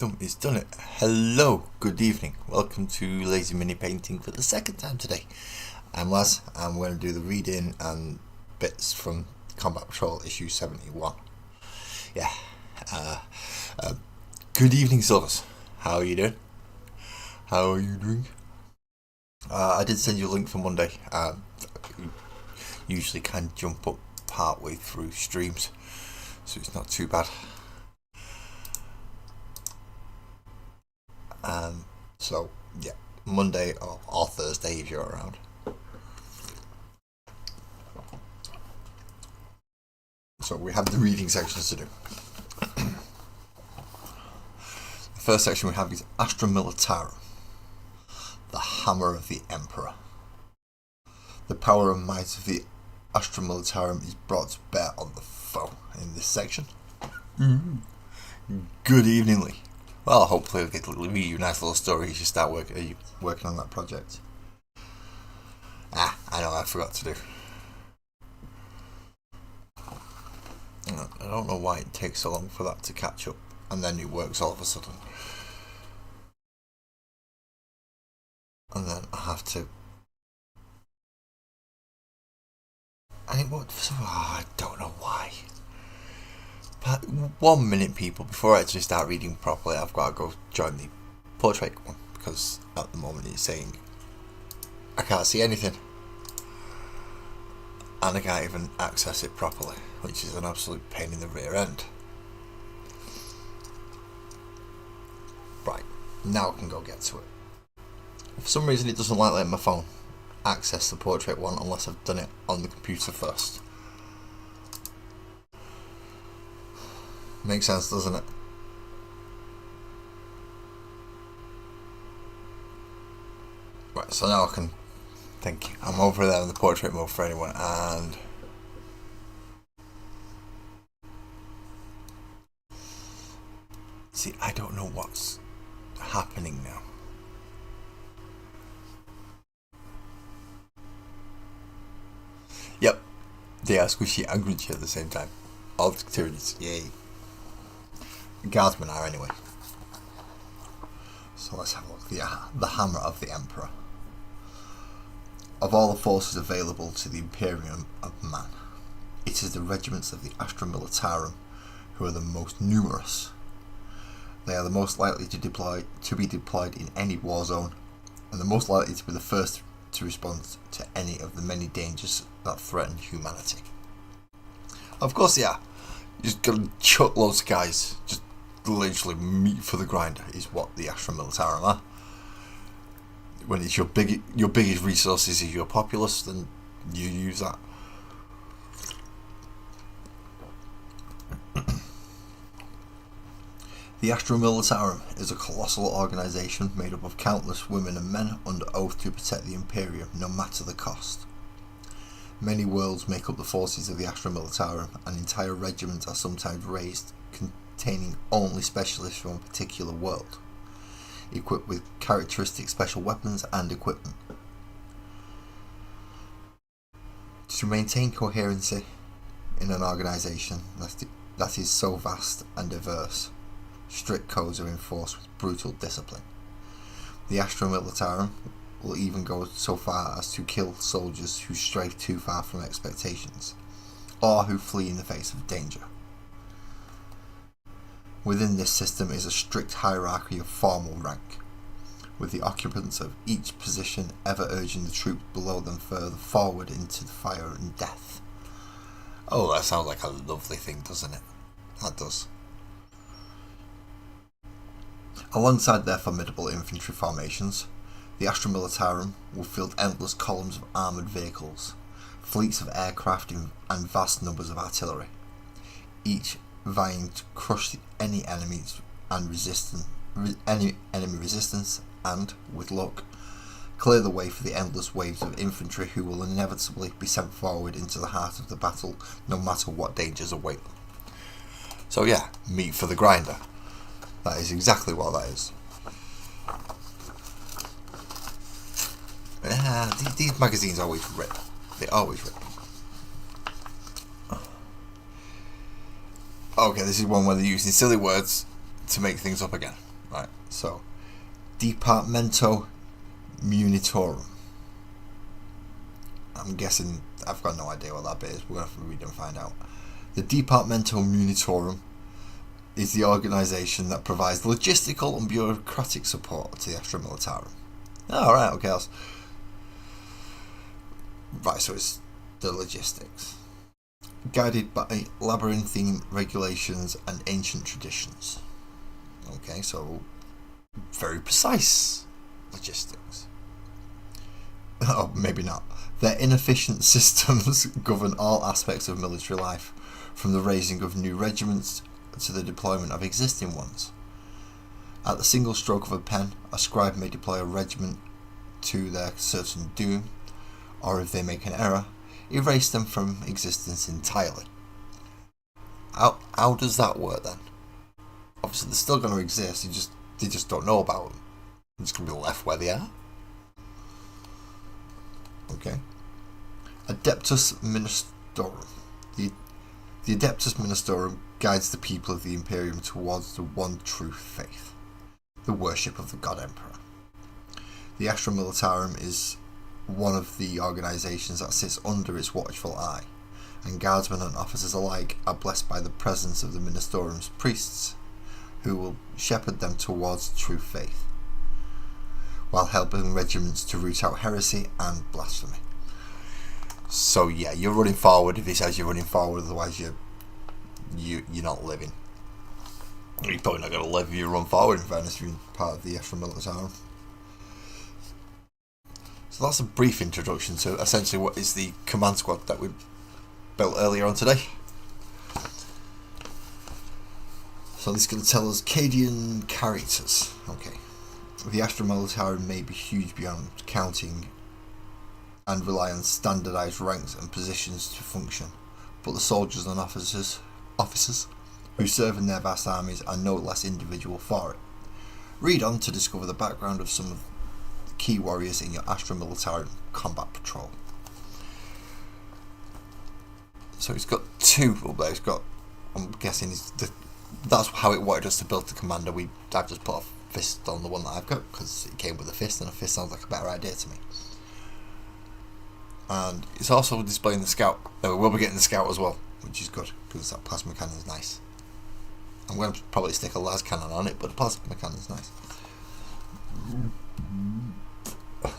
It's done it. Hello, good evening. Welcome to Lazy Mini Painting for the second time today. I'm Laz, and we're going to do the reading and bits from Combat Patrol issue 71. Yeah. Uh, uh, Good evening, Silvers. How are you doing? How are you doing? I did send you a link for Monday. Usually can jump up part way through streams, so it's not too bad. So yeah, Monday or Thursday if you're around. So we have the reading sections to do. The first section we have is Astra Militarum, the Hammer of the Emperor. The power and might of the Astra Militarum is brought to bear on the foe in this section. Good evening, Lee. Well, hopefully I'll get to read you a nice little story as you start working on that project. I know I forgot to do. I don't know why it takes so long for that to catch up, and then it works all of a sudden. And then I have to... And it worked I don't know why. But 1 minute, people, before I actually start reading properly, I've got to go join the portrait one, because at the moment it's saying I can't see anything, and I can't even access it properly, which is an absolute pain in the rear end. Right, now I can go get to it. For some reason it doesn't like letting my phone access the portrait one unless I've done it on the computer first. Makes sense, doesn't it? Right, so now I can think. I'm over there in the portrait mode for anyone, and see, I don't know what's happening now. Yep, they are squishy and crunchy at the same time. All the activities, yay. Guardsmen are anyway. So let's have a look. The Hammer of the Emperor. Of all the forces available to the Imperium of Man, it is the regiments of the Astra Militarum who are the most numerous. They are the most likely to be deployed in any war zone, and the most likely to be the first to respond to any of the many dangers that threaten humanity. Of course, yeah. You just gotta chuck loads of guys. Just literally meat for the grinder is what the Astra Militarum are. When it's your biggest resources is your populace, then you use that. The Astra Militarum is a colossal organisation made up of countless women and men under oath to protect the Imperium no matter the cost. Many worlds make up the forces of the Astra Militarum, and entire regiments are sometimes raised containing only specialists from a particular world, equipped with characteristic special weapons and equipment. To maintain coherency in an organisation that is so vast and diverse, strict codes are enforced with brutal discipline. The Astra Militarum will even go so far as to kill soldiers who stray too far from expectations, or who flee in the face of danger. Within this system is a strict hierarchy of formal rank, with the occupants of each position ever urging the troops below them further forward into the fire and death. Oh, that sounds like a lovely thing, doesn't it? That does. Alongside their formidable infantry formations, the Astra Militarum will field endless columns of armoured vehicles, fleets of aircraft and vast numbers of artillery, each vying to crush any enemy resistance and, with luck, clear the way for the endless waves of infantry who will inevitably be sent forward into the heart of the battle no matter what dangers await them. So yeah, meat for the grinder. That is exactly what that is. These magazines always rip. They always rip. Okay, this is one where they're using silly words to make things up again. So, Departamento Munitorum. I'm guessing, I've got no idea what that bit is. We're going to have to read and find out. The Departamento Munitorum is the organisation that provides logistical and bureaucratic support to the Astra Militarum. Oh, right, okay. Right, so it's the logistics. Guided by labyrinthine regulations and ancient traditions. Okay, so very precise logistics. Oh, maybe not. Their inefficient systems govern all aspects of military life, from the raising of new regiments to the deployment of existing ones. At the single stroke of a pen, a scribe may deploy a regiment to their certain doom, or if they make an error, erase them from existence entirely. How does that work then? Obviously, they're still going to exist. They just don't know about them. They're just going to be left where they are. Okay. Adeptus Ministorum. The Adeptus Ministorum guides the people of the Imperium towards the one true faith, the worship of the God Emperor. The Astra Militarum is one of the organisations that sits under its watchful eye, and guardsmen and officers alike are blessed by the presence of the Ministorum's priests, who will shepherd them towards true faith, while helping regiments to root out heresy and blasphemy. So yeah, you're running forward if he says you're running forward, otherwise you're not living. You're probably not going to live if you run forward, in fairness, if you're part of the Astra Militarum. So that's a brief introduction to essentially what is the command squad that we built earlier on today. So this is going to tell us Cadian characters. Okay. The Astra Militarum may be huge beyond counting and rely on standardised ranks and positions to function, but the soldiers and officers who serve in their vast armies are no less individual for it. Read on to discover the background of some of the key warriors in your Astra Militarum combat patrol. So it's got two up there. It's got, I'm guessing, that's how it wanted us to build the commander. I've just put a fist on the one that I've got because it came with a fist, and a fist sounds like a better idea to me. And it's also displaying the scout. We will be getting the scout as well, which is good because that plasma cannon is nice. I'm going to probably stick a las cannon on it, but the plasma cannon is nice.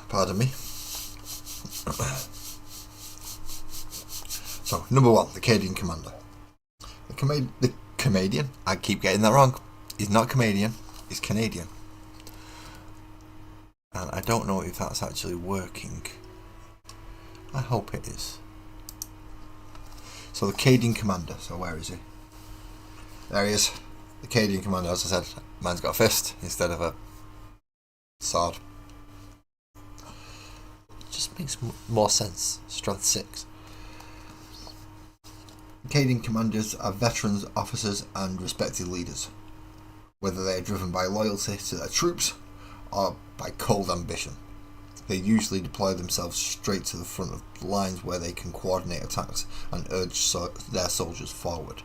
Pardon me. So, number one, the Cadian commander. The Canadian, I keep getting that wrong. He's not Canadian, he's Canadian. And I don't know if that's actually working. I hope it is. So the Cadian commander, so where is he? There he is. The Cadian commander, as I said, man's got a fist instead of a sword. Just makes more sense. Strength 6. Cadian commanders are veterans, officers and respected leaders, whether they are driven by loyalty to their troops or by cold ambition. They usually deploy themselves straight to the front of the lines where they can coordinate attacks and urge their soldiers forward.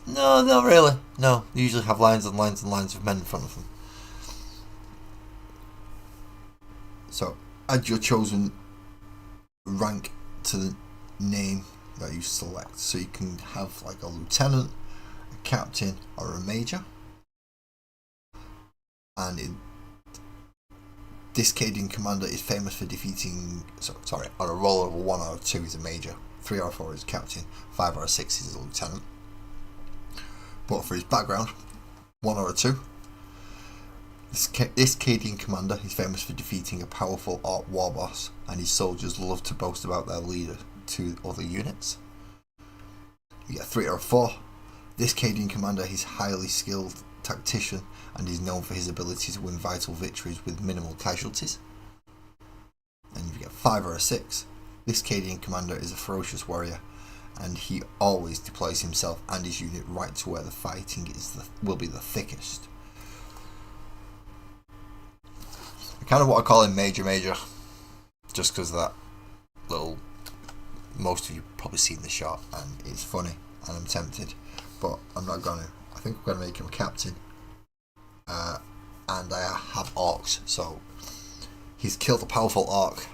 No, not really. No, they usually have lines and lines and lines of men in front of them. So, add your chosen rank to the name that you select. So you can have like a lieutenant, a captain, or a major. And this Cadian commander is famous for defeating, on a roll of a 1 or a 2 is a major, 3 or 4 is a captain, 5 or a 6 is a lieutenant. But for his background, 1 or a 2, this Cadian commander is famous for defeating a powerful Orc war boss, and his soldiers love to boast about their leader to other units. You get 3 or a 4. This Cadian commander is highly skilled tactician and is known for his ability to win vital victories with minimal casualties. And if you get 5 or a 6, this Cadian commander is a ferocious warrior, and he always deploys himself and his unit right to where the fighting will be the thickest. I kind of want to call him Major, just because of that little. Most of you probably seen the shot, and it's funny, and I'm tempted, but I'm not gonna. I think we're gonna make him a captain, and and I have orcs, so he's killed a powerful orc.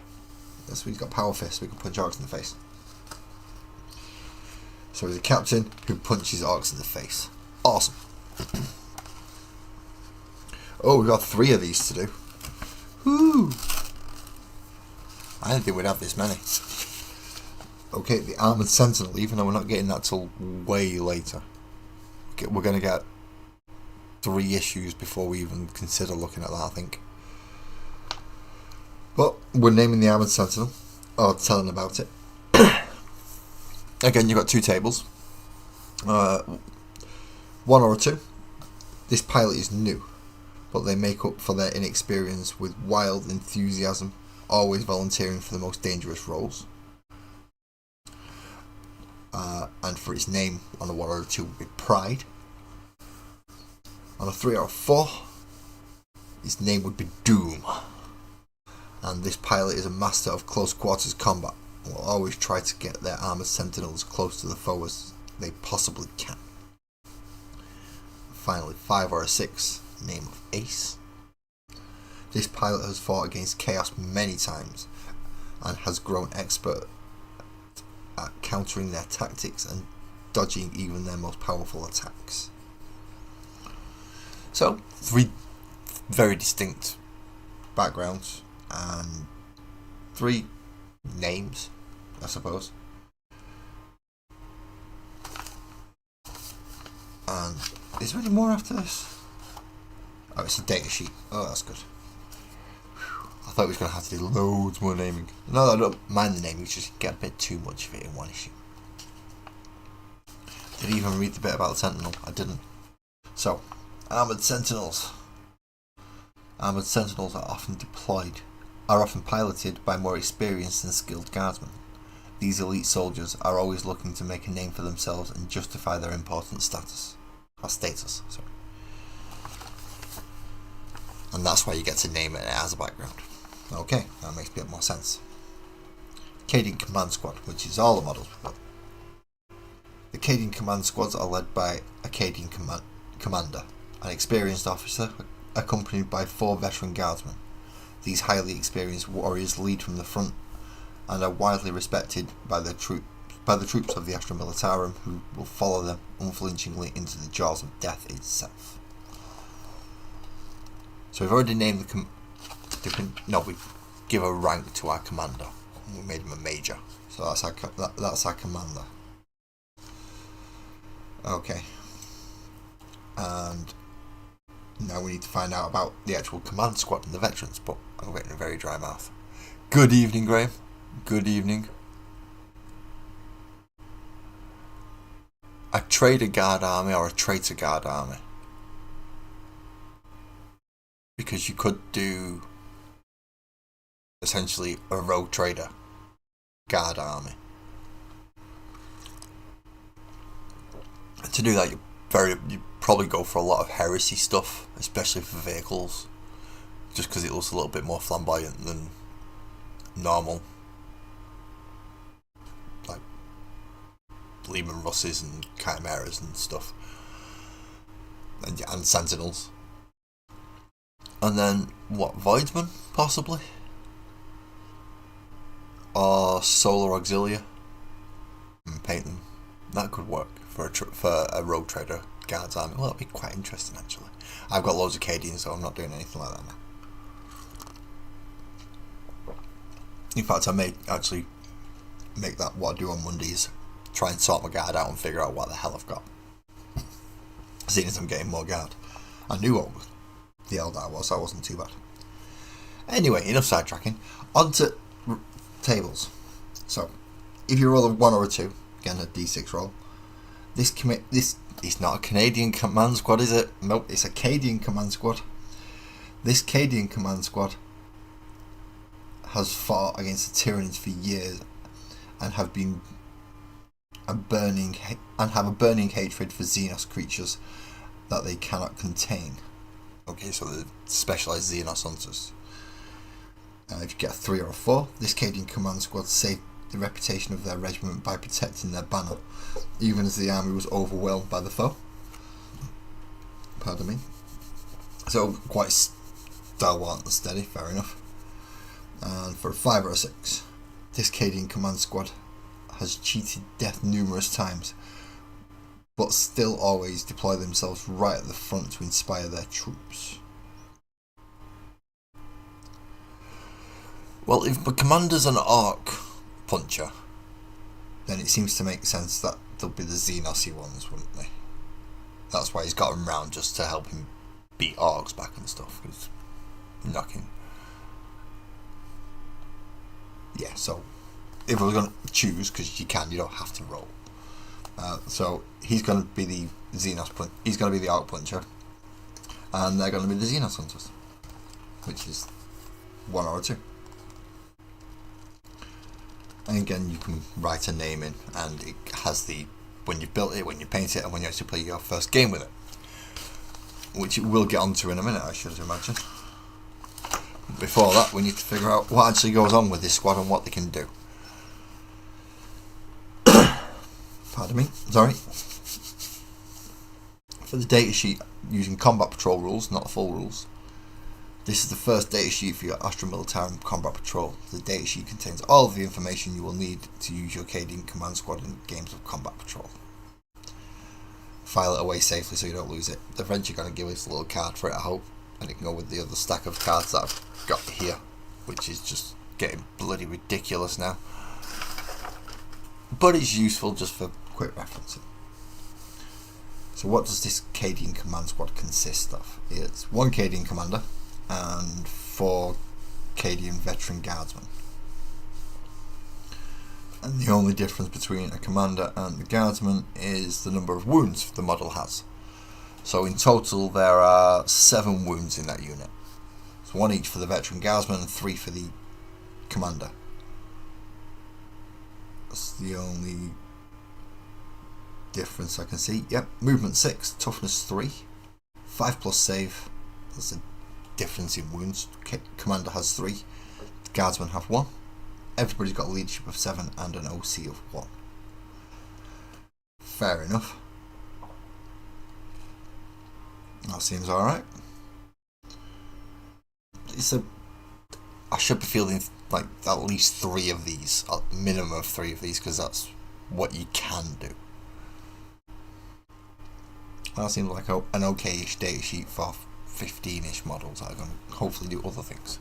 So he's got power fists, so we can punch orcs in the face. So he's a captain who punches orcs in the face. Awesome. Oh, we've got 3 of these to do. Woo! I didn't think we'd have this many. Okay, the Armoured Sentinel, even though we're not getting that till way later. We're going to get 3 issues before we even consider looking at that, I think. But we're naming the Armoured Sentinel, or telling about it. Again, you've got 2 tables. 1 or 2. This pilot is new, but they make up for their inexperience with wild enthusiasm, always volunteering for the most dangerous roles. And for its name, on a 1 or 2 would be Pride. On a 3 or 4, its name would be Doom. And this pilot is a master of close quarters combat and will always try to get their armoured sentinels as close to the foe as they possibly can. Finally, 5 or 6, name of Ace. This pilot has fought against Chaos many times and has grown expert at countering their tactics and dodging even their most powerful attacks. So, 3 very distinct backgrounds and 3 names, I suppose. And is there any more after this? Oh, it's a data sheet. Oh, that's good. I thought we was going to have to do loads more naming. No, I don't mind the naming, just get a bit too much of it in 1 issue. Did you even read the bit about the Sentinel? I didn't. So, Armoured Sentinels. Armoured Sentinels are often piloted by more experienced and skilled guardsmen. These elite soldiers are always looking to make a name for themselves and justify their important status. Sorry. And that's why you get to name it as a background. Okay, that makes a bit more sense. Cadian Command Squad, which is all the models we've got. The Cadian Command Squads are led by a Cadian commander, an experienced officer accompanied by 4 veteran guardsmen. These highly experienced warriors lead from the front and are widely respected by the troops of the Astra Militarum, who will follow them unflinchingly into the jaws of death itself. So we've already named we give a rank to our commander. We made him a major, so that's our commander. Okay, and now we need to find out about the actual command squad and the veterans. But I'm getting a very dry mouth. Good evening, Graham. Good evening. A trader guard army or a traitor guard army? Because you could do essentially a rogue trader guard army. And to do that, you probably go for a lot of heresy stuff, especially for vehicles, just because it looks a little bit more flamboyant than normal, like Leman Russes and Chimeras and stuff, and Sentinels. And then, Voidsman, possibly? Or Solar Auxilia? And paint them. That could work for a rogue trader guards army. Well, that'd be quite interesting, actually. I've got loads of Cadians, so I'm not doing anything like that now. In fact, I may actually make that what I do on Mondays. Try and sort my guard out and figure out what the hell I've got. Seeing as I'm getting more guard. I knew what the Eldar was, so that wasn't too bad. Anyway, enough sidetracking. On to tables. So, if you roll a 1 or a 2, again a d6 roll, this is not a Canadian command squad, is it? Nope, it's a Cadian command squad. This Cadian command squad has fought against the Tyranids for years and have a burning hatred for Xenos creatures that they cannot contain. Okay, so the specialised Xenos hunters. If you get a 3 or a 4, this Cadian command squad saved the reputation of their regiment by protecting their banner, even as the army was overwhelmed by the foe. Pardon me. So quite Stalwart and steady, fair enough. And for a 5 or a 6, this Cadian command squad has cheated death numerous times, but still always deploy themselves right at the front to inspire their troops. Well, if the commander's an arc puncher, then it seems to make sense that they'll be the Xenosy ones, wouldn't they? That's why he's got him round, just to help him beat arcs back and stuff. Cause knocking. Yeah, so if we're going to choose, because you don't have to roll. So he's going to be the he's going to be the arc puncher, and they're going to be the Xenos hunters, which is 1 or 2. And again, you can write a name in, and it has the when you've built it, when you paint it, and when you actually play your first game with it, which we'll get onto in a minute, I should imagine. Before that, we need to figure out what actually goes on with this squad and what they can do. Pardon me, sorry. For the datasheet, using combat patrol rules, not the full rules. This is the first datasheet for your Astra Militarum Combat Patrol. The datasheet contains all of the information you will need to use your Cadian command squad in games of combat patrol. File it away safely so you don't lose it. They're eventually going to give us a little card for it, I hope, and it can go with the other stack of cards that I've got here, which is just getting bloody ridiculous now. But it's useful just for quick referencing. So what does this Cadian command squad consist of? It's 1 Cadian commander and 4 Cadian veteran guardsmen. And the only difference between a commander and the guardsman is the number of wounds the model has. So in total there are 7 wounds in that unit. So 1 each for the veteran guardsman and 3 for the commander. That's the only difference I can see. Yep, movement 6, toughness 3, 5+ save. That's the difference in wounds. Commander has 3, the guardsmen have 1. Everybody's got a leadership of 7 and an OC of 1. Fair enough. That seems alright. I should be fielding like at least 3 of these, a minimum of 3 of these, because that's what you can do. That seems like an okay-ish datasheet for 15-ish models that are going to hopefully do other things.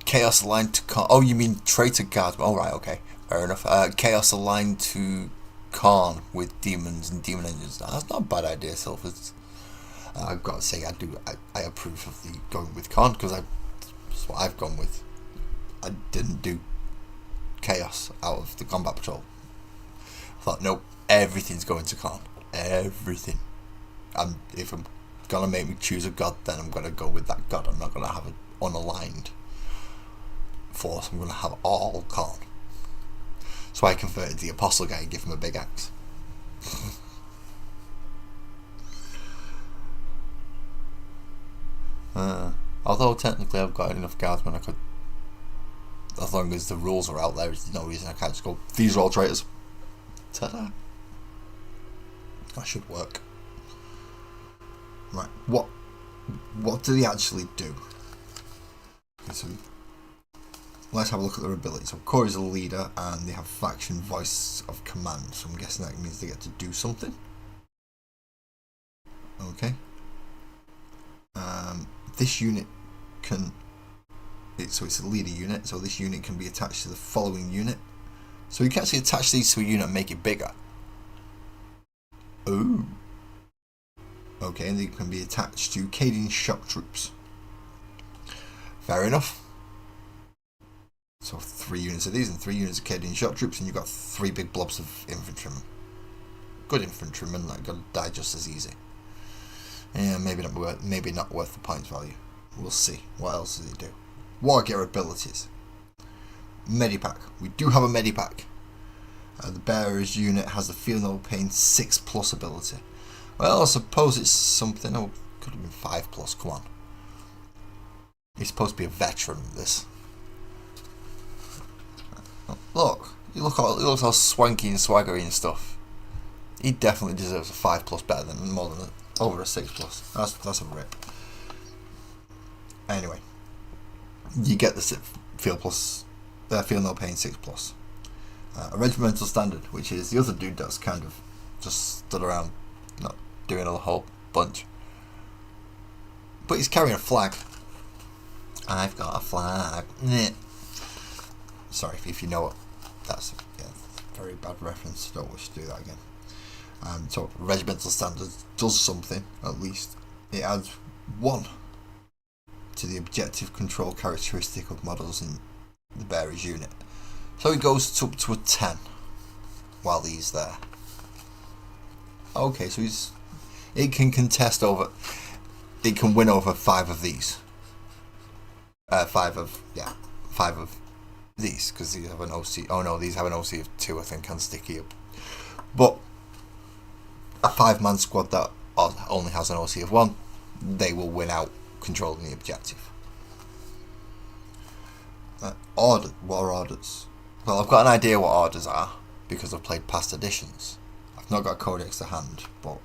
Chaos aligned to Kharn. Oh, you mean traitor guardsmen? Oh, right, okay, fair enough. Chaos aligned to Kharn with demons and demon engines. That's not a bad idea, Sylphers. I've got to say, I approve of the going with Kharn, because that's what I've gone with. I didn't do Chaos out of the combat patrol. I thought, nope, everything's going to Kharn. Everything. And if I'm gonna make me choose a god, then I'm gonna go with that god. I'm not gonna have an unaligned force. I'm gonna have all Kharn. So I converted the apostle guy and give him a big axe. Although technically I've got enough guardsmen, I could, as long as the rules are out there, there's no reason I can't just go, these are all traitors. Ta-da. That should work. Right, what do they actually do? Okay, so let's have a look at their abilities. So Corey's a leader and they have faction voice of command, so I'm guessing that means they get to do something. Okay. This unit can, so it's a leader unit, so this unit can be attached to the following unit. So you can actually attach these to a unit and make it bigger. Ooh. Okay, and they can be attached to Cadian shock troops. Fair enough. So 3 units of these and 3 units of Cadian shock troops, and you've got 3 big blobs of infantrymen. Good infantrymen that are going to die just as easy. Yeah, maybe not worth the points value. We'll see. What else do they do? War gear abilities. Medipack. We do have a Medipack. The bearer's unit has the Feel No Pain 6+ ability. Well, I suppose it's something. Oh, could have been 5+. Come on. He's supposed to be a veteran of this. Oh, look. He looks all swanky and swaggery and stuff. He definitely deserves a 5+ better than more than over a 6+. That's a rip. Anyway, you get the Feel plus, Feel No Pain 6 plus. A regimental standard, which is the other dude that's kind of just stood around, not doing a whole bunch. But he's carrying a flag. I've got a flag. Sorry if you know what. That's a very bad reference. Don't wish to do that again. So regimental standard does something, at least. It adds 1 to the objective control characteristic of models in the bearer's unit. So it goes up to a 10 while he's there. Okay, so it can contest over, it can win over 5 of these. 5 of these, because these have an OC. Oh no, these have an OC of 2, I think, and sticky up. But a 5-man squad that only has an OC of 1, they will win out controlling the objective. What are orders? Well, I've got an idea what orders are because I've played past editions. I've not got a codex to hand, but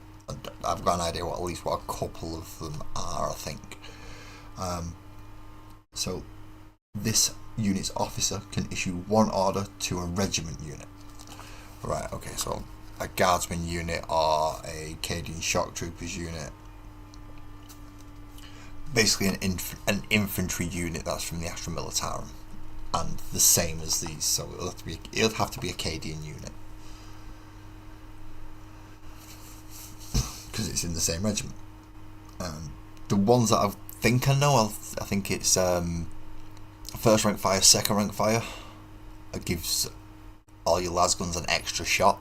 I've got an idea what at least what a couple of them are, I think. So this unit's officer can issue 1 order to a regiment unit. Right, okay, so a guardsman unit or a Cadian shock troopers unit. Basically an infantry unit that's from the Astra Militarum. And the same as these, so it'll have to be a Cadian unit. Because it's in the same regiment. The ones that I think I know, I think it's first rank fire, second rank fire. It gives all your lasguns an extra shot.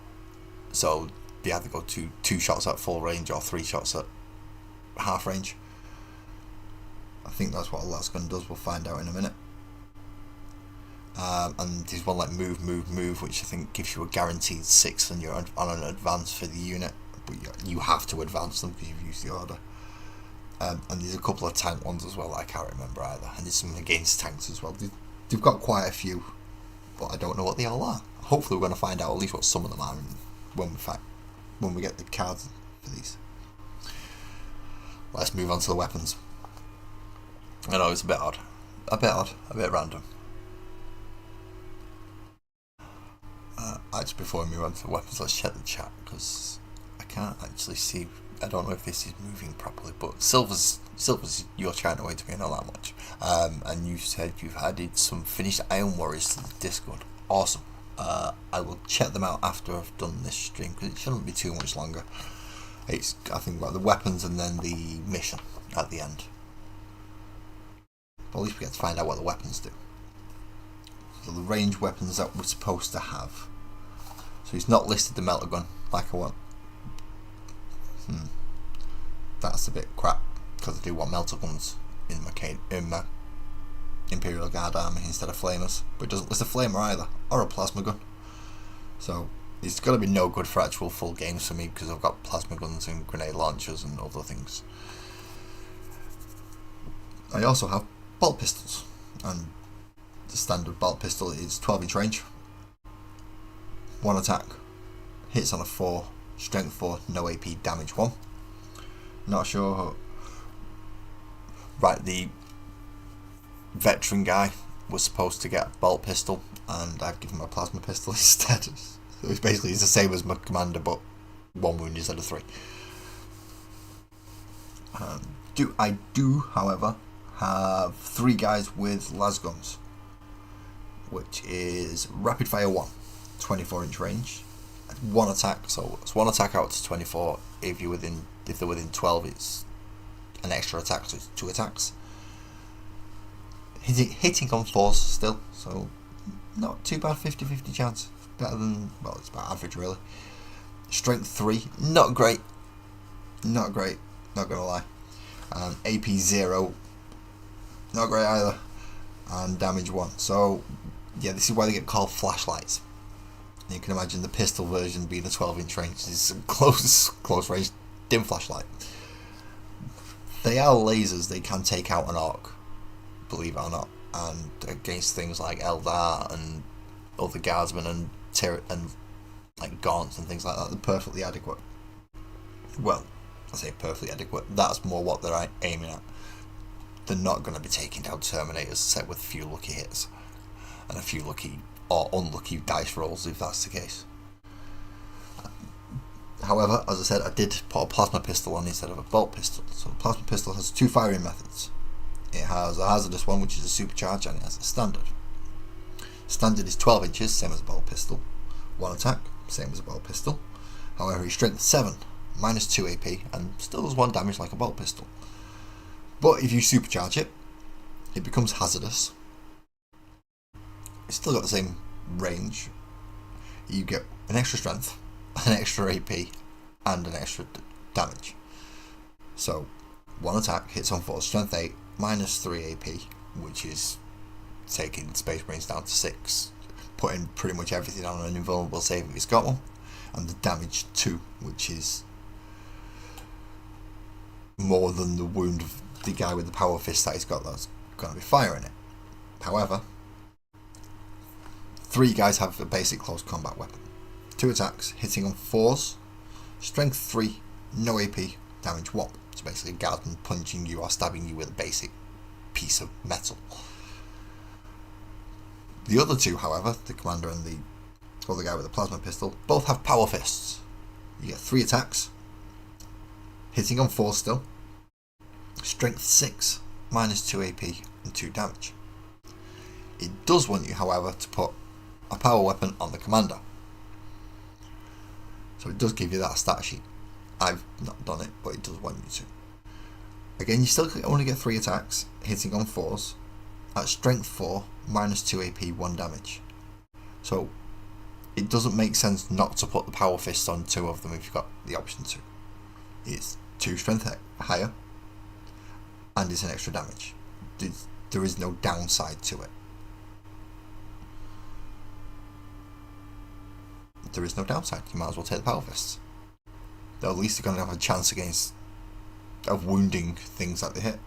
So they either go 2 shots at full range or 3 shots at half range. I think that's what a lasgun does, we'll find out in a minute. And there's one like move, which I think gives you a guaranteed 6 and you're on an advance for the unit, but you have to advance them because you've used the order. And there's a couple of tank ones as well that I can't remember either, and there's some against tanks as well. They've got quite a few, but I don't know what they all are. Hopefully we're going to find out at least what some of them are when we get the cards for these. Let's move on to the weapons. I know it's a bit random. Just before we move on to the weapons, let's check the chat because I can't actually see. I don't know if this is moving properly, but Silver's you're chatting away to me, not that much. And you said you've added some finished Iron Warriors to the Discord. Awesome. I will check them out after I've done this stream because it shouldn't be too much longer. It's I think about the weapons and then the mission at the end. But at least we get to find out what the weapons do. So the range weapons that we're supposed to have. So he's not listed the melter gun like I want. That's a bit crap because I do want melter guns in my Imperial Guard army instead of flamers. But it doesn't list a flamer either, or a plasma gun. So it's going to be no good for actual full games for me because I've got plasma guns and grenade launchers and other things. I also have bolt pistols, and the standard bolt pistol is 12-inch range, 1 attack, hits on a 4, strength 4, no AP, damage 1. Not sure. Right, the veteran guy was supposed to get a bolt pistol, and I've given him a plasma pistol instead. So it's basically the same as my commander, but 1 wound instead of 3. I do, however, have 3 guys with lasguns, which is rapid fire 1, 24-inch range, 1 attack. So it's 1 attack out to 24. If they're within 12, it's an extra attack, so it's 2 attacks. Hitting on 4s still, so not too bad. 50-50 chance. Better than, well, it's about average really. Strength 3, not great. Not gonna lie. AP 0, not great either. And damage 1. So yeah, this is why they get called flashlights. And you can imagine the pistol version being a 12-inch range. It's a close range dim flashlight. They are lasers. They can take out an orc, believe it or not, and against things like Eldar and other guardsmen and like gaunts and things like that, they're perfectly adequate. Well, I say perfectly adequate. That's more what they're aiming at. they're not going to be taking down Terminators, except with a few lucky hits and a few lucky or unlucky dice rolls, if that's the case. However, as I said, I did put a plasma pistol on instead of a bolt pistol. So the plasma pistol has two firing methods. It has a hazardous one, which is a supercharge, and it has a standard. Standard is 12 inches, same as a bolt pistol. One attack, same as a bolt pistol. However, he's strength 7, minus 2 AP, and still does 1 damage like a bolt pistol. But if you supercharge it, it becomes hazardous. It's still got the same range. You get an extra strength, an extra AP, and an extra damage. So, one attack hits on force, strength 8, minus 3 AP, which is taking Space Marines down to 6, putting pretty much everything on an invulnerable save if he's got one, and the damage 2, which is more than the wound of the guy with the power fist that he's got that's going to be firing it. However, 3 guys have a basic close combat weapon. 2 attacks, hitting on 4s, strength 3, no AP, damage 1. So basically guarding, punching you or stabbing you with a basic piece of metal. The other 2, however, the commander and the other guy with the plasma pistol, both have power fists. You get 3 attacks, hitting on 4 still, strength 6, minus 2 AP and 2 damage. It does want you, however, to put a power weapon on the commander. So it does give you that stat sheet. I've not done it, but it does want you to. Again, you still only get 3 attacks, hitting on 4s, at strength 4, minus 2 AP, 1 damage. So it doesn't make sense not to put the power fists on 2 of them if you've got the option to. It's 2 strength higher, and it's an extra damage. There is no downside to it. There is no downside. You might as well take the power fists. At least they're going to have a chance of wounding things that they hit.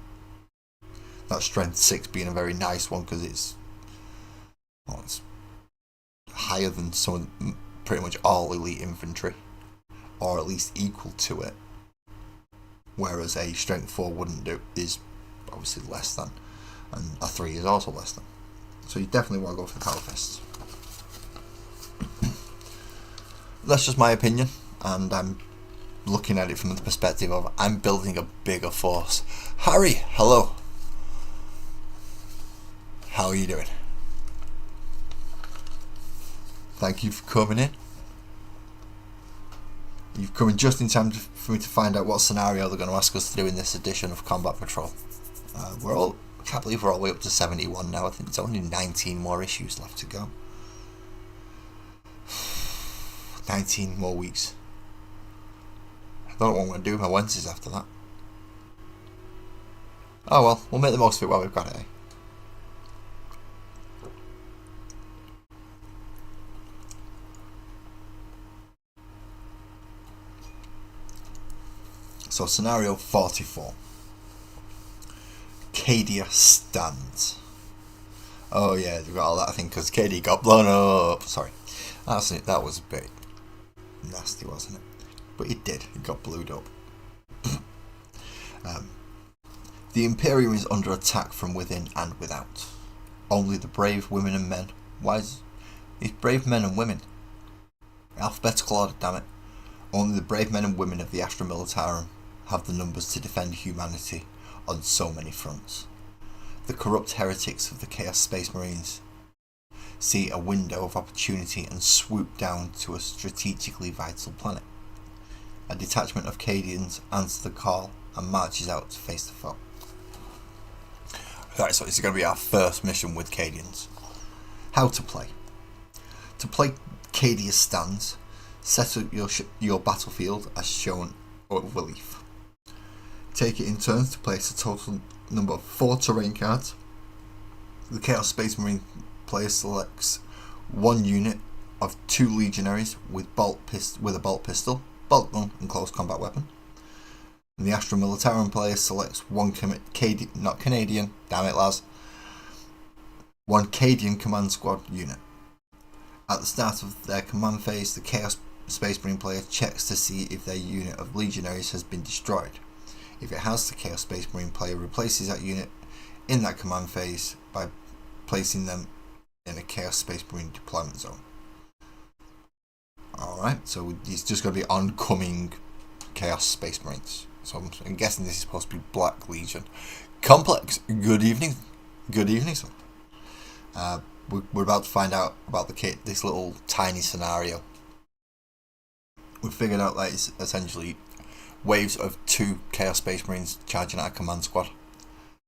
That strength 6 being a very nice one because it's higher than pretty much all elite infantry, or at least equal to it. Whereas a strength 4 wouldn't do, is obviously less than, and a 3 is also less than. So you definitely want to go for the power fists. That's just my opinion, and I'm looking at it from the perspective of I'm building a bigger force. Harry, hello. How are you doing? Thank you for coming in. You've come in just in time for me to find out what scenario they're going to ask us to do in this edition of Combat Patrol. I can't believe we're all the way up to 71 now. I think there's only 19 more issues left to go. 19 more weeks. I don't know what I'm going to do with my Wednesdays after that. Oh well, we'll make the most of it while we've got it, eh? So scenario 44. Cadia stands. Oh yeah, they've got all that thing because Cadia got blown up. Sorry. That's it. That was a bit nasty, wasn't it? But it did. It got blued up. The Imperium is under attack from within and without. Only the brave women and men. Why is these brave men and women? Alphabetical order, damn it. Only the brave men and women of the Astra Militarum have the numbers to defend humanity on so many fronts. The corrupt heretics of the Chaos Space Marines see a window of opportunity and swoop down to a strategically vital planet. A detachment of Cadians answer the call and marches out to face the foe. Right, so this is going to be our first mission with Cadians. How to play. To play Cadia stands, set up your battlefield as shown over leaf. Take it in turns to place a total number of 4 terrain cards. The Chaos Space Marine player selects 1 unit of 2 legionaries with a bolt pistol, bolt gun and close combat weapon. And the Astra Militarum player selects 1 not Canadian, damn it Laz, 1 Cadian command squad unit. At the start of their command phase, the Chaos Space Marine player checks to see if their unit of legionaries has been destroyed. If it has, the Chaos Space Marine player replaces that unit in that command phase by placing them in a Chaos Space Marine deployment zone. Alright, so it's just going to be oncoming Chaos Space Marines. So I'm guessing this is supposed to be Black Legion. Complex, good evening. Good evening, sir. We're about to find out about this little tiny scenario. We've figured out that it's essentially waves of 2 Chaos Space Marines charging at a command squad.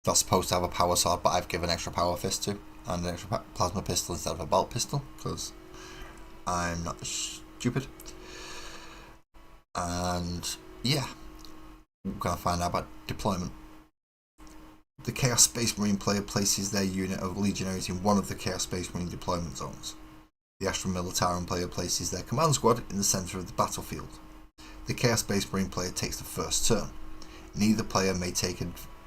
That's supposed to have a power sword, but I've given extra power fist to, and an extra plasma pistol instead of a bolt pistol, because I'm not stupid. And yeah, we're going to find out about deployment. The Chaos Space Marine player places their unit of legionaries in one of the Chaos Space Marine deployment zones. The Astra Militarum player places their command squad in the centre of the battlefield. The Chaos Space Marine player takes the first turn. Neither player may take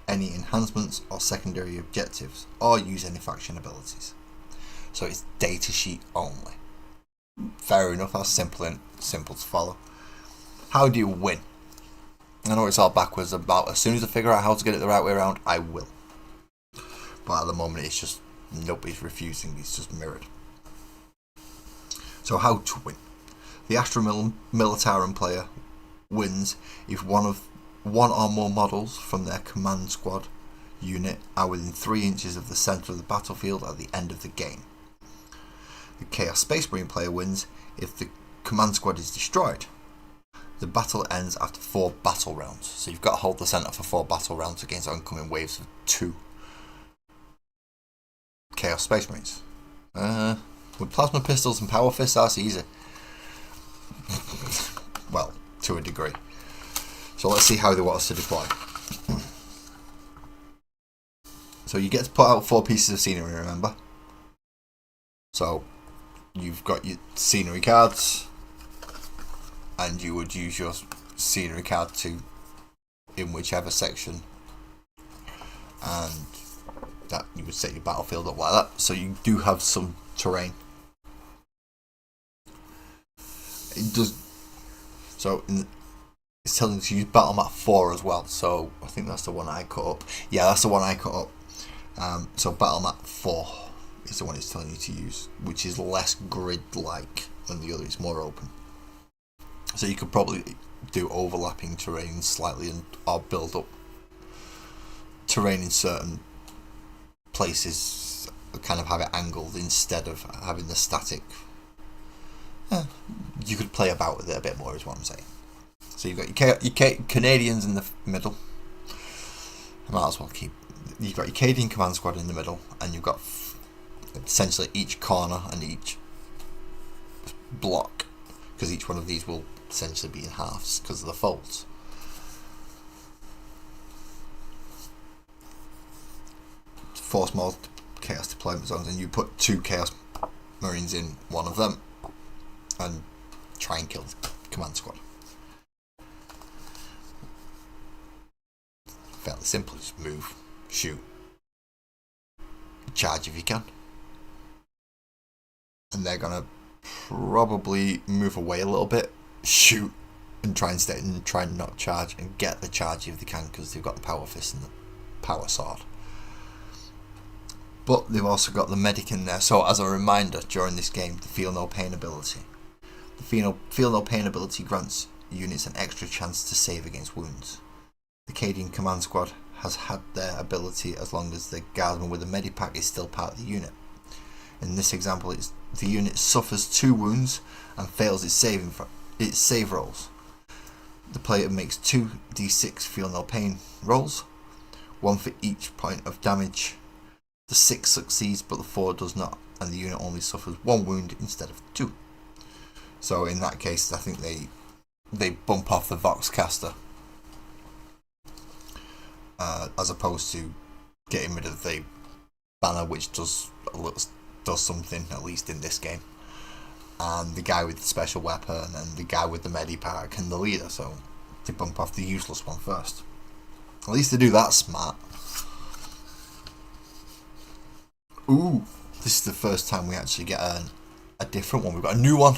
any enhancements or secondary objectives, or use any faction abilities. So it's datasheet only. Fair enough, that's simple to follow. How do you win? I know it's all backwards about as soon as I figure out how to get it the right way around, I will. But at the moment it's just nobody's refusing, it's just mirrored. So how to win? The Astra Militarum player wins if one or more models from their command squad unit are within 3 inches of the centre of the battlefield at the end of the game. The Chaos Space Marine player wins if the command squad is destroyed. The battle ends after 4 battle rounds, so you've got to hold the centre for 4 battle rounds against oncoming waves of 2 Chaos Space Marines. With plasma pistols and power fists, that's easy. Well, to a degree. So let's see how they want us to deploy. So you get to put out 4 pieces of scenery, remember? So you've got your scenery cards, and you would use your scenery card in whichever section, and that you would set your battlefield up like that. So you do have some terrain. It does. So it's telling you to use battle map 4 as well. So I think that's the one I cut up. Yeah, that's the one I cut up. So battle map 4 is the one it's telling you to use, which is less grid-like than the other. It's more open. So you could probably do overlapping terrain slightly, or build up terrain in certain places, kind of have it angled instead of having the static. You could play about with it a bit more, is what I'm saying. So you've got your Canadians in the middle. I might as well keep. You've got your Canadian command squad in the middle, and you've got essentially each corner and each block, because each one of these will essentially be in halves because of the folds. Four small Chaos deployment zones, and you put 2 Chaos Marines in one of them and try and kill the command squad. Fairly simple, just move, shoot, charge if you can. And they're gonna probably move away a little bit, shoot, and try and not charge, and get the charge if they can, because they've got the power fist and the power sword. But they've also got the medic in there, so as a reminder during this game, the Feel No Pain ability. The Feel No Pain ability grants units an extra chance to save against wounds. The Cadian command squad has had their ability as long as the guardsman with a medipack is still part of the unit. In this example, the unit suffers 2 wounds and fails its save rolls. The player makes 2d6 Feel No Pain rolls, 1 for each point of damage. The 6 succeeds, but the 4 does not, and the unit only suffers 1 wound instead of 2. So in that case, I think they bump off the Voxcaster, as opposed to getting rid of the banner, which does something, at least in this game, and the guy with the special weapon, and the guy with the medipack, and the leader. So they bump off the useless one first. At least they do that smart. Ooh, this is the first time we actually get a different one. We've got a new one.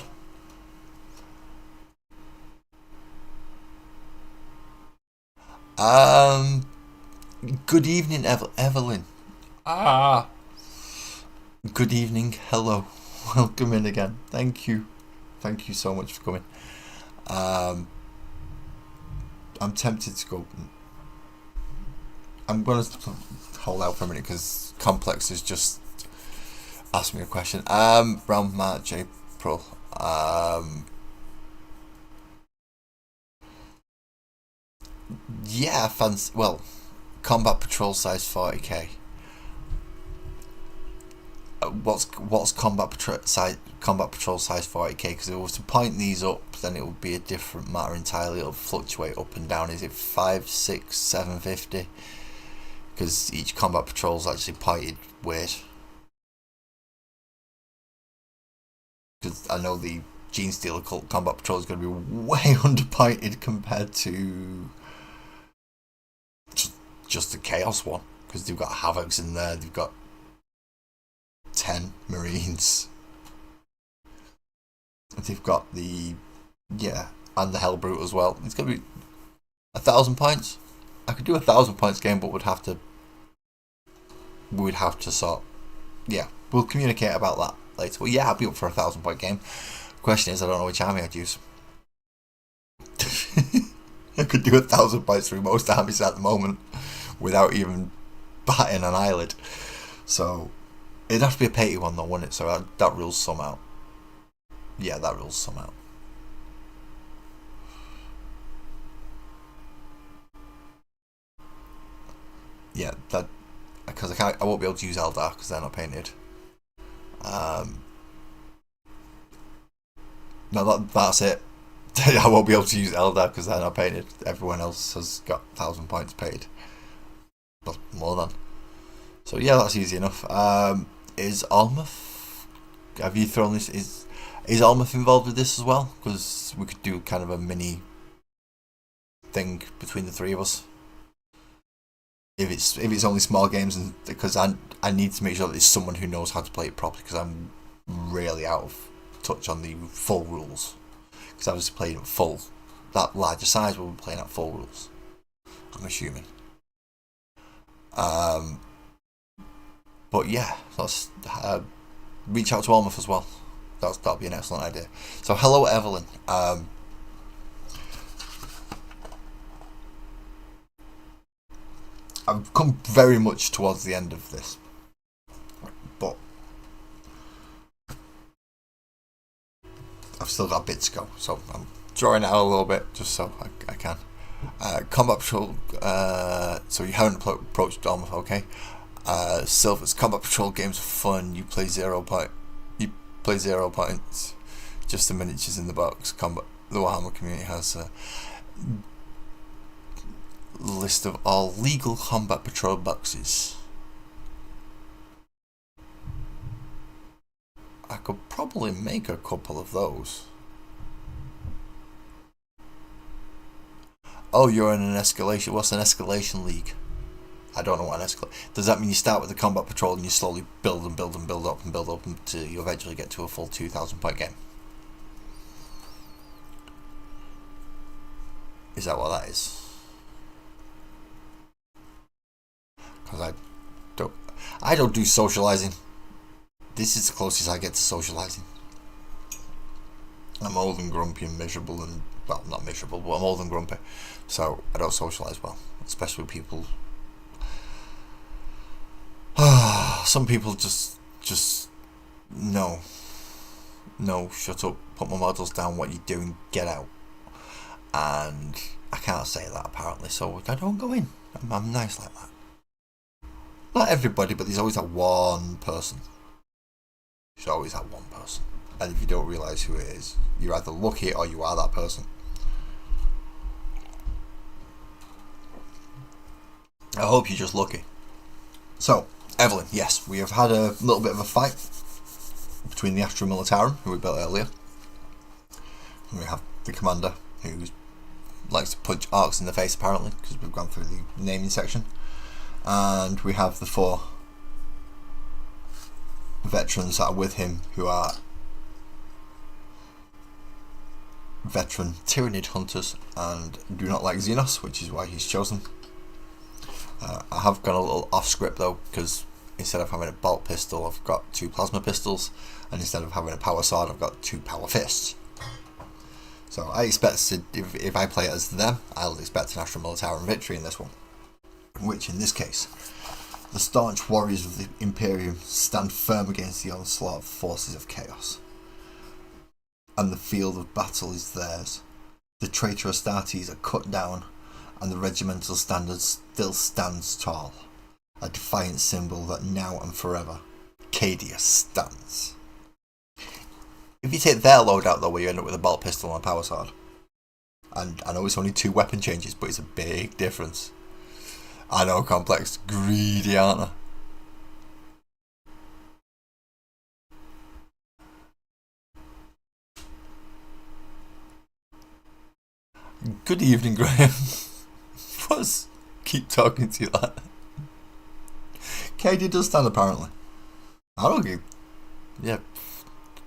Good evening, Evelyn. Ah, good evening. Hello. Welcome in again. Thank you. Thank you so much for coming. Um, I'm tempted to go. I'm going to hold out for a minute because Complex has just asked me a question. Around March, April. Yeah, fans. Well, Combat Patrol size 40k. What's Combat Patrol size 40k? Because if it was to point these up, then it would be a different matter entirely. It'll fluctuate up and down. Is it 5, 6, 750? Because each Combat Patrol is actually pointed weird. Because I know the Genestealer Cult Combat Patrol is going to be way underpointed compared to just the Chaos one. Because they've got Havocs in there. They've got 10 Marines. They've got the and the Hellbrute as well. It's gonna be 1,000 points. I could do 1,000 points game, but we'd have to sort. Yeah, we'll communicate about that later. Well, yeah, I'll be up for 1,000 point game. Question is, I don't know which army I'd use. I could do 1,000 points through most armies at the moment without even batting an eyelid. So it'd have to be a patey one though, wouldn't it? So that rules some out. Yeah, that rules some out. Yeah, that because I won't be able to use Eldar because they're not painted. No, that's it. I won't be able to use Eldar because they're not painted. Everyone else has got 1,000 points paid. But more than. So yeah, that's easy enough. Is Almuth? Have you thrown this? Is Almuth involved with this as well? Because we could do kind of a mini thing between the three of us. If it's only small games, and because I need to make sure that there's someone who knows how to play it properly, because I'm really out of touch on the full rules. Because I was playing at full, that larger size, we were playing at full rules. I'm assuming. But yeah, let's reach out to Almuth as well. That'll be an excellent idea. So hello, Evelyn. I've come very much towards the end of this, but I've still got a bit to go, so I'm drawing it out a little bit just so I can. Combat Patrol, so you haven't approached Almuth, okay? Silver's Combat Patrol games are fun. You play 0 points. Just the miniatures in the box. The Warhammer community has a list of all legal Combat Patrol boxes. I could probably make a couple of those. Oh, you're in an escalation. What's an escalation league? I don't know what an escalation. Does that mean you start with the Combat Patrol and you slowly build and build and build up until you eventually get to a full 2,000 point game? Is that what that is? Because I don't do socializing. This is the closest I get to socializing. I'm old and grumpy and miserable and, well, not miserable, but I'm old and grumpy. So I don't socialise well, especially with people. Some people just no, shut up, put my models down, what you doing, get out. And I can't say that apparently, so I don't go in. I'm nice like that. Not everybody, but there's always that one person. There's always that one person. And if you don't realise who it is, you're either lucky or you are that person. I hope you're just lucky. So, Evelyn, yes, we have had a little bit of a fight between the Astra Militarum, who we built earlier, and we have the commander, who likes to punch arcs in the face apparently, because we've gone through the naming section, and we have the 4 veterans that are with him, who are veteran Tyranid hunters and do not like Xenos, which is why he's chosen. I have gone a little off script though, because instead of having a bolt pistol, I've got 2 plasma pistols, and instead of having a power sword, I've got 2 power fists. So I expect to, if I play it as them, I'll expect an Astra Militarum victory in this one. Which, in this case, the staunch warriors of the Imperium stand firm against the onslaught of forces of chaos. And the field of battle is theirs. The traitor Astartes are cut down, and the regimental standard still stands tall. A defiant symbol that now and forever, Cadia stands. If you take their loadout though, where you end up with a bolt pistol and a power sword, and I know it's only 2 weapon changes, but it's a big difference. I know, Complex, greedy, aren't I? Good evening, Graham. What's keep talking to you like that? Cadia does stand apparently. I don't give. Yeah,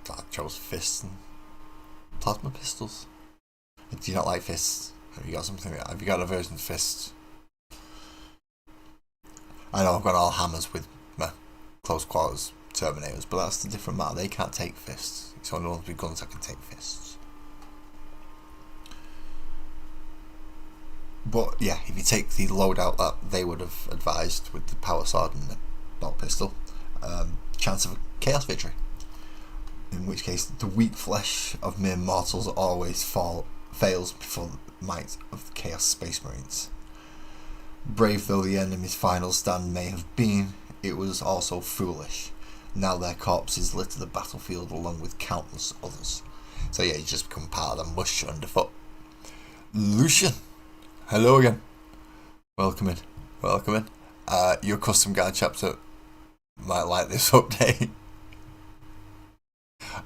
I chose fists and plasma pistols. Do you not like fists? Have you got something? Have you got a version of fists? I know I've got all hammers with my close quarters Terminators, but that's a different matter. They can't take fists. It's only ones with guns that can take fists. But yeah, if you take the loadout that they would have advised with the power sword and the bolt pistol, chance of a chaos victory. In which case, the weak flesh of mere mortals always fails before the might of the Chaos Space Marines. Brave though the enemy's final stand may have been, it was also foolish. Now their corpses litter the battlefield along with countless others. So yeah, you just become part of the mush underfoot. Lucian, hello again. Welcome in. Welcome in. Your custom guard chapter might like this update.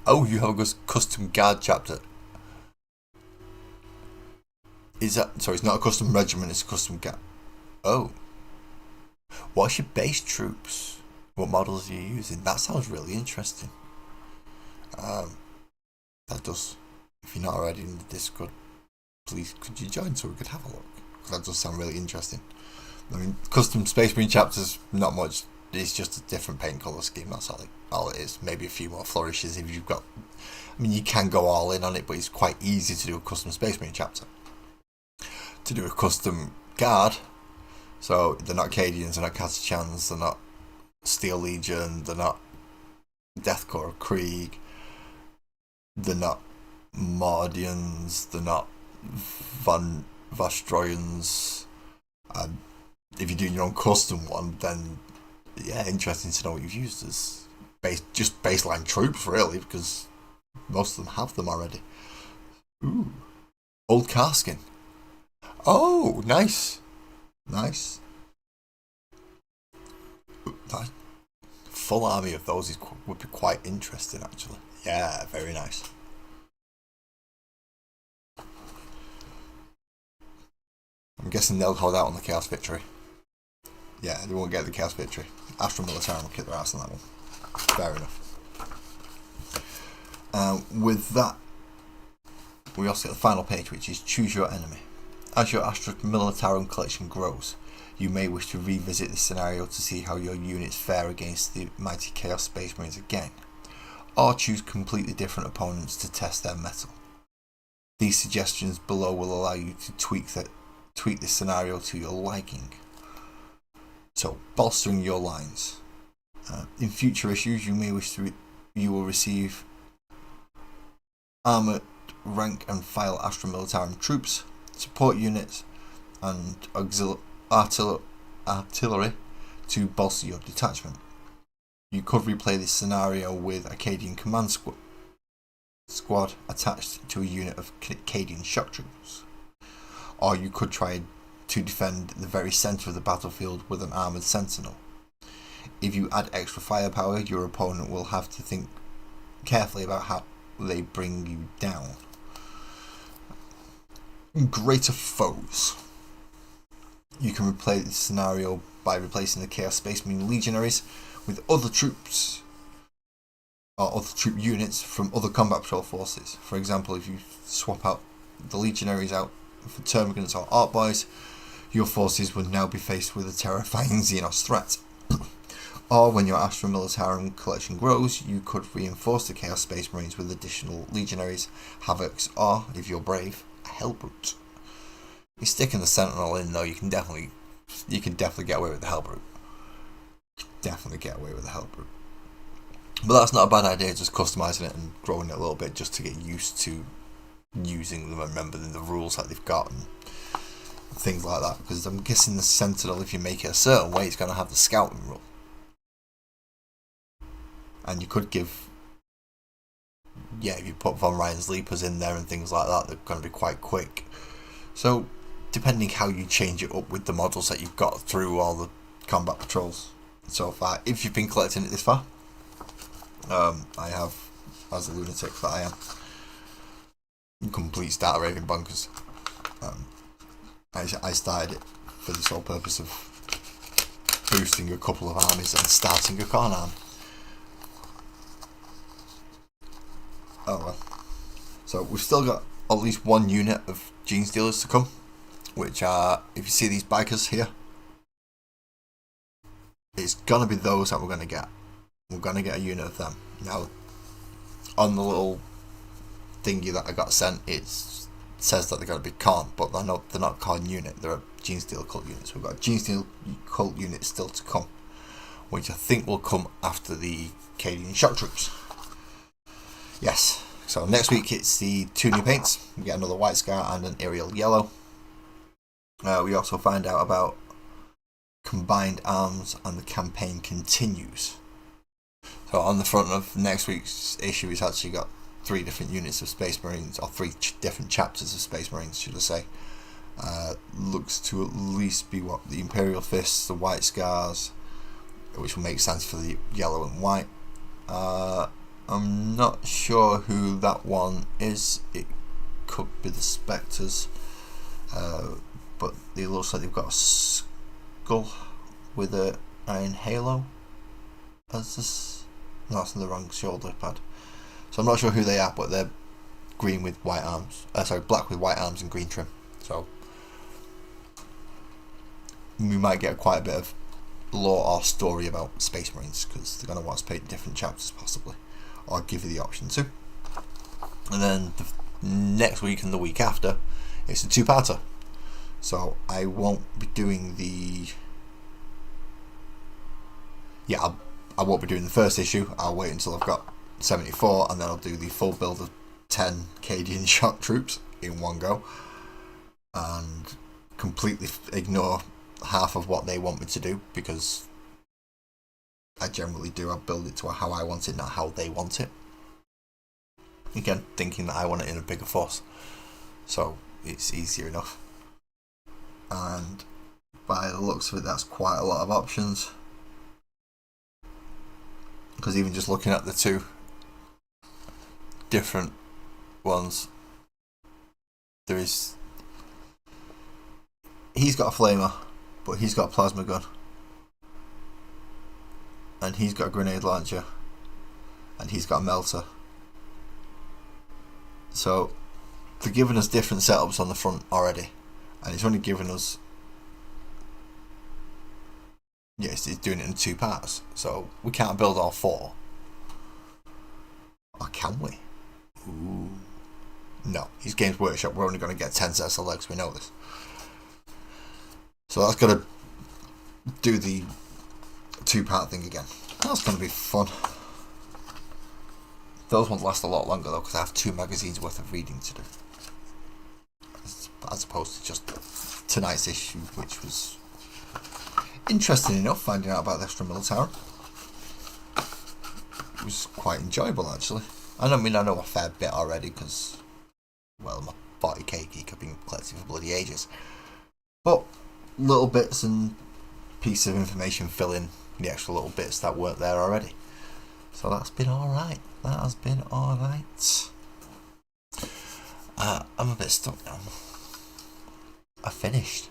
Oh, you have a custom guard chapter. Is that... Sorry, it's not a custom regiment, it's a custom guard. Oh. What's your base troops? What models are you using? That sounds really interesting. That does... If you're not already in the Discord, please could you join so we could have a look? Because that does sound really interesting. I mean, custom Space Marine chapters, not much. It's just a different paint colour scheme, that's all it is. Maybe a few more flourishes if you've got... I mean, you can go all in on it, but it's quite easy to do a custom Space Marine chapter. To do a custom guard, so they're not Cadians, they're not Catachans, they're not Steel Legion, they're not Deathcore of Krieg, they're not Mordians, they're not Van Vastroyans. If you're doing your own custom one, then yeah, interesting to know what you've used as just baseline troops, really, because most of them have them already. Ooh, Old Karskin. Oh, nice, nice. That full army of those would be quite interesting, actually. Yeah, very nice. I'm guessing they'll hold out on the Chaos Victory. Yeah, they won't get the Chaos Victory. Astra Militarum will kick their ass on that one. Fair enough. With that, we also get the final page, which is Choose Your Enemy. As your Astra Militarum collection grows, you may wish to revisit this scenario to see how your units fare against the mighty Chaos Space Marines again, or choose completely different opponents to test their mettle. These suggestions below will allow you to tweak this scenario to your liking. So, bolstering your lines. In future issues, you may wish you will receive armoured rank and file Astra Militarum troops, support units, and artillery to bolster your detachment. You could replay this scenario with Acadian command squad attached to a unit of Acadian shock troops. Or you could try to defend the very centre of the battlefield with an armoured sentinel. If you add extra firepower, your opponent will have to think carefully about how they bring you down. Greater foes. You can replay this scenario by replacing the Chaos Space Marine legionaries with other troops or other troop units from other combat patrol forces. For example, if you swap out the legionaries out for termagants or Arc Boys, your forces would now be faced with a terrifying Xenos threat. Or when your Astra Militarum collection grows, you could reinforce the Chaos Space Marines with additional Legionaries, Havocs, or, if you're brave, a Hellbrute. You're sticking the Sentinel in though, you can definitely get away with the Hellbrute. Definitely get away with the Hellbrute. But that's not a bad idea, just customizing it and growing it a little bit just to get used to using them and remembering the rules that they've got and things like that. Because I'm guessing the Sentinel, if you make it a certain way, it's going to have the scouting rule. And you could give, if you put Von Ryan's Leapers in there and things like that, they're going to be quite quick. So, depending how you change it up with the models that you've got through all the combat patrols so far, if you've been collecting it this far, I have, as a lunatic that I am, complete starter raving bonkers. I started it for the sole purpose of boosting a couple of armies and starting a Khorne army. Oh well. So we've still got at least one unit of Genestealers to come, which are, if you see these bikers here, it's gonna be those that we're gonna get. We're gonna get a unit of them. Now, on the little thingy that I got sent, it says that they're gonna be Khorne, but they're not Khorne unit. They're a Genestealer cult unit. So we've got a Genestealer cult unit still to come, which I think will come after the Cadian shock troops. Yes, so next week it's the 2 new paints. We get another White Scar and an Aerial Yellow. We also find out about combined arms and the campaign continues. So on the front of next week's issue, it's actually got 3 different units of Space Marines, or 3 different chapters of Space Marines, should I say. Looks to at least be what the Imperial Fists, the White Scars, which will make sense for the yellow and white. I'm not sure who that one is. It could be the Spectres, but it looks like they've got a skull with an iron halo as this. No, that's the wrong shoulder pad. So I'm not sure who they are, but they're green with white arms. Black with white arms and green trim. So we might get quite a bit of lore or story about Space Marines, because they're going to want to paint different chapters possibly, or give you the option to. And then the next week and the week after, it's a 2-parter. So I won't be doing the... I won't be doing the first issue. I'll wait until I've got 74, and then I'll do the full build of 10 Cadian shock troops in one go, and completely ignore half of what they want me to do, because I generally do. I build it to how I want it, not how they want it. Again, thinking that I want it in a bigger force, so it's easier enough. And by the looks of it, that's quite a lot of options, because even just looking at the 2 different ones, he's got a flamer, but he's got a plasma gun, and he's got a grenade launcher, and he's got a melter. So they're giving us different setups on the front already, and it's only giving us, it's doing it in 2 parts, so we can't build all 4. Or can we? Ooh. No, he's Games Workshop, we're only going to get 10 sets of legs, we know this. So that's going to do the 2-part thing again. That's going to be fun. Those ones last a lot longer though, because I have 2 magazines worth of reading to do, as opposed to just tonight's issue, which was interesting enough, finding out about the Astra Militarum. It was quite enjoyable actually. I know a fair bit already, because, well, I'm a 40k geek, I've been collecting for bloody ages. But little bits and pieces of information fill in the extra little bits that weren't there already. So that's been alright. That has been alright. I'm a bit stuck now. I finished.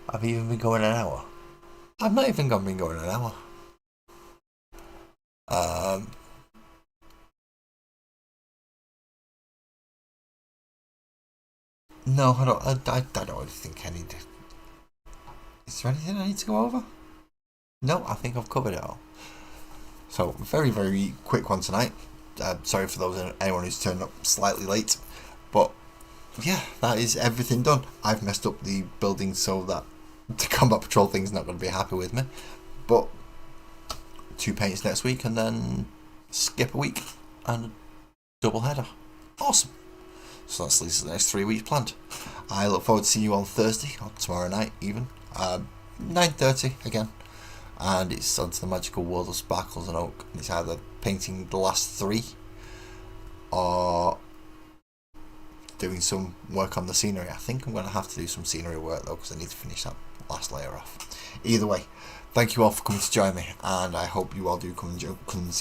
I've even been going an hour. I've not even been going an hour. No, I don't really think I need to... Is there anything I need to go over? No, I think I've covered it all. So, very, very quick one tonight. Sorry for anyone who's turned up slightly late, but yeah, that is everything done. I've messed up the building so that the combat patrol thing's not going to be happy with me, but 2 paints next week and then skip a week and a double header. Awesome. So that's at least the next 3 weeks planned. I look forward to seeing you on Thursday or tomorrow night even, 9:30 again, and it's onto the magical world of Sparkles and Oak. It's either painting the last 3 or doing some work on the scenery. I think I'm going to have to do some scenery work though, because I need to finish that last layer off. Either way, thank you all for coming to join me, and I hope you all do come and see me.